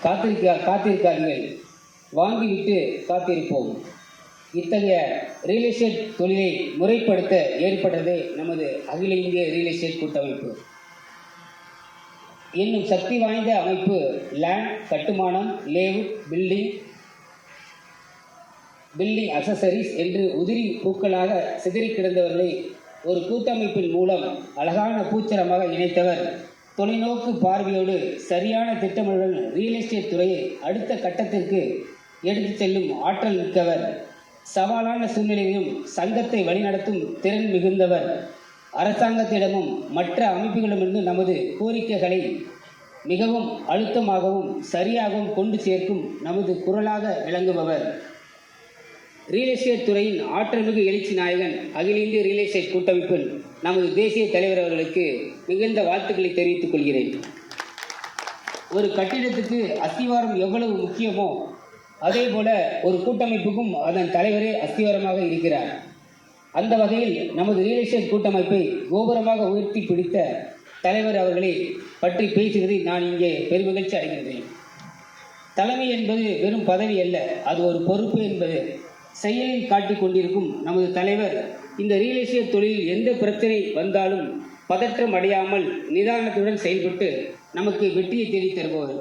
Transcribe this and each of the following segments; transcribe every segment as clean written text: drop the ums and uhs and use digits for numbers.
காத்திருக்காதீர்கள், வாங்கிவிட்டு காத்திருப்போம். இத்தகைய ரியல் எஸ்டேட் தொழிலை முறைப்படுத்த ஏற்பட்டது நமது அகில இந்திய ரியல் எஸ்டேட் கூட்டமைப்பு என்னும் சக்தி வாய்ந்த அமைப்பு. லேண்ட், கட்டுமானம், லேஅவுட், பில்டிங் அக்சசரிஸ் என்று உதிரி பூக்களாக சிதறி கிடந்தவர்களை ஒரு கூட்டமைப்பின் மூலம் அழகான பூச்சரமாக இணைத்தவர். தொலைநோக்கு பார்வையோடு சரியான திட்டமிடலுடன் ரியல் எஸ்டேட் துறையை அடுத்த கட்டத்திற்கு எடுத்துச் செல்லும் ஆற்றல் மிக்கவர். சவாலான சூழ்நிலையிலும் சங்கத்தை வழிநடத்தும் திறன் மிகுந்தவர். அரசாங்கத்திடமும் மற்ற அமைப்புகளிடமிருந்து நமது கோரிக்கைகளை மிகவும் அழுத்தமாகவும் சரியாகவும் கொண்டு சேர்க்கும் நமது குரலாக விளங்குபவர். ரியல் எஸ்டேட் துறையின் ஆற்றல்மிகு எழுச்சி நாயகன் அகில இந்திய ரியல் எஸ்டேட் கூட்டமைப்பில் நமது தேசிய தலைவர் அவர்களுக்கு மிகுந்த வாழ்த்துக்களை தெரிவித்துக் கொள்கிறேன். ஒரு கட்டிடத்துக்கு அஸ்திவாரம் எவ்வளவு முக்கியமோ அதே போல ஒரு கூட்டமைப்புக்கும் அதன் தலைவரே அஸ்திவாரமாக இருக்கிறார். அந்த வகையில் நமது ரியல் எஸ்டேட் கூட்டமைப்பை கோபுரமாக உயர்த்தி பிடித்த தலைவர் அவர்களை பற்றி பேசுவதில் நான் இங்கே பெருமகிழ்ச்சி அடைகின்றேன். தலைமை என்பது வெறும் பதவி அல்ல, அது ஒரு பொறுப்பு என்பது செயலில் காட்டிக் கொண்டிருக்கும் நமது தலைவர் இந்த ரியல் எஸ்டேட் தொழிலில் எந்த பிரச்சனை வந்தாலும் பதற்றம் அடையாமல் நிதானத்துடன் செயல்பட்டு நமக்கு வெற்றியை தேடி தருபவர்.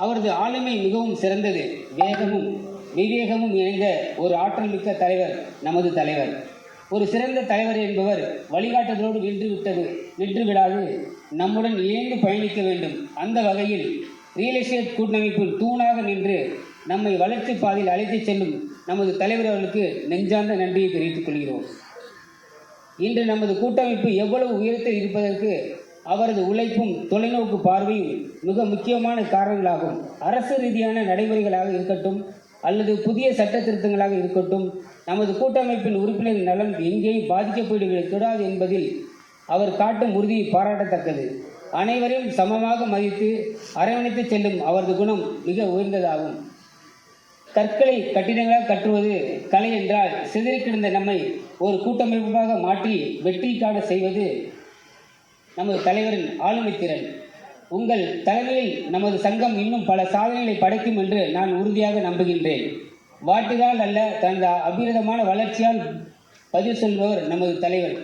அவரது ஆளுமை மிகவும் சிறந்தது. வேகமும் விவேகமும் இணைந்த ஒரு ஆற்றல் மிக்க தலைவர் நமது தலைவர். ஒரு சிறந்த தலைவர் என்பவர் வழிகாட்டுதலோடு நின்று விடாது, நம்முடன் இணைந்து பயணிக்க வேண்டும். அந்த வகையில் ரியல் எஸ்டேட் கூட்டமைப்பில் தூணாக நின்று நம்மை வளர்ச்சி பாதையில் அழைத்துச் செல்லும் நமது தலைவர் அவர்களுக்கு நெஞ்சார்ந்த நன்றியை தெரிவித்துக் கொள்கிறோம். இன்று நமது கூட்டமைப்பு எவ்வளவு உயரத்தில் இருப்பதற்கு அவரது உழைப்பும் தொலைநோக்கு பார்வையும் மிக முக்கியமான காரணங்களாகும். அரசு ரீதியான நடைமுறைகளாக இருக்கட்டும் அல்லது புதிய சட்ட திருத்தங்களாக இருக்கட்டும், நமது கூட்டமைப்பின் உறுப்பினர் நலன் எங்கேயும் பாதிக்கப்படக்கூடாது என்பதில் அவர் காட்டும் உறுதி பாராட்டத்தக்கது. அனைவரையும் சமமாக மதித்து அரவணைத்து செல்லும் அவரது குணம் மிக உயர்ந்ததாகும். கற்களை கட்டிடங்களாக கட்டுவது கலை என்றால், சிதறி கிடந்த நம்மை ஒரு கூட்டமைப்பாக மாற்றி வெற்றி காண செய்வது நமது தலைவரின் ஆளுமை திறன். உங்கள் தலைமையில் நமது சங்கம் இன்னும் பல சாதனைகளை படைக்கும் என்று நான் உறுதியாக நம்புகின்றேன். வாட்டுகால் அல்ல, தனது அபிரதமான வளர்ச்சியால் பதில் சொல்பவர் நமது தலைவர்.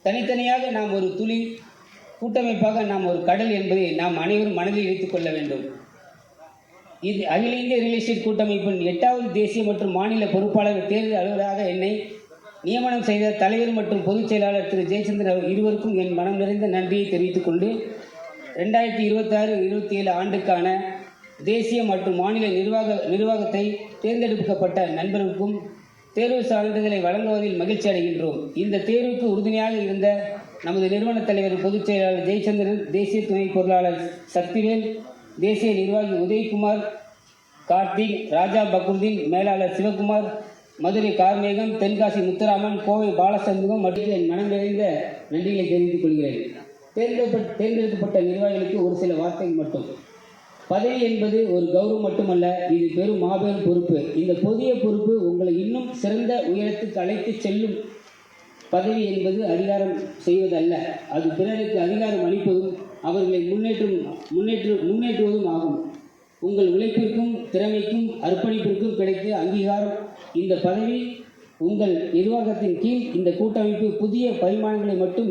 தனித்தனியாக நாம் ஒரு துளி, கூட்டமைப்பாக நாம் ஒரு கடல் என்பதை நாம் அனைவரும் மனதில் வைத்துக் கொள்ள வேண்டும். இது அகில இந்திய ரியல் எஸ்டேட் கூட்டமைப்பின் 8வது தேசிய மற்றும் மாநில பொறுப்பாளர் தேர்தல் அலுவலராக என்னை நியமனம் செய்த தலைவர் மற்றும் பொதுச் செயலாளர் திரு ஜெயச்சந்திரன் இருவருக்கும் என் மனம் நிறைந்த நன்றியை தெரிவித்துக் கொண்டு 2026-27 ஆண்டுக்கான தேசிய மற்றும் மாநில நிர்வாகத்தை தேர்ந்தெடுக்கப்பட்ட நண்பர்களுக்கும் தேர்வு சான்றிதழை வழங்குவதில் மகிழ்ச்சி அடைகின்றோம். இந்த தேர்வுக்கு உறுதுணையாக இருந்த நமது நிறுவன தலைவர் பொதுச் செயலாளர் ஜெயச்சந்திரன், தேசிய துணை பொருளாளர் சக்திவேல், தேசிய நிர்வாகி உதயகுமார், கார்த்திக், ராஜா பக்ருதீன், மேலாளர் சிவகுமார், மதுரை கார்மேகம், தென்காசி முத்துராமன், கோவை பாலசண்முகம் மற்றும் என் மனம் நிறைந்த நன்றிகளை தெரிவித்துக் கொள்கிறேன். தேர்ந்தெடுக்கப்பட்ட நிர்வாகிகளுக்கு ஒரு சில வார்த்தைகள் மட்டும். பதவி என்பது ஒரு கௌரவம் மட்டுமல்ல, இது பெரும் மாபெரும் பொறுப்பு. இந்த புதிய பொறுப்பு உங்களை இன்னும் சிறந்த உயரத்துக்கு அழைத்து செல்லும். பதவி என்பது அதிகாரம் செய்வதல்ல, அது பிறருக்கு அதிகாரம் அளிப்பதும் அவர்களை முன்னேற்றுவதும் ஆகும். உங்கள் உழைப்பிற்கும் திறமைக்கும் அர்ப்பணிப்பிற்கும் கிடைத்த அங்கீகாரம் இந்த பதவி. உங்கள் நிர்வாகத்தின் கீழ் இந்த கூட்டமைப்பு புதிய பரிமாணங்களை மட்டும்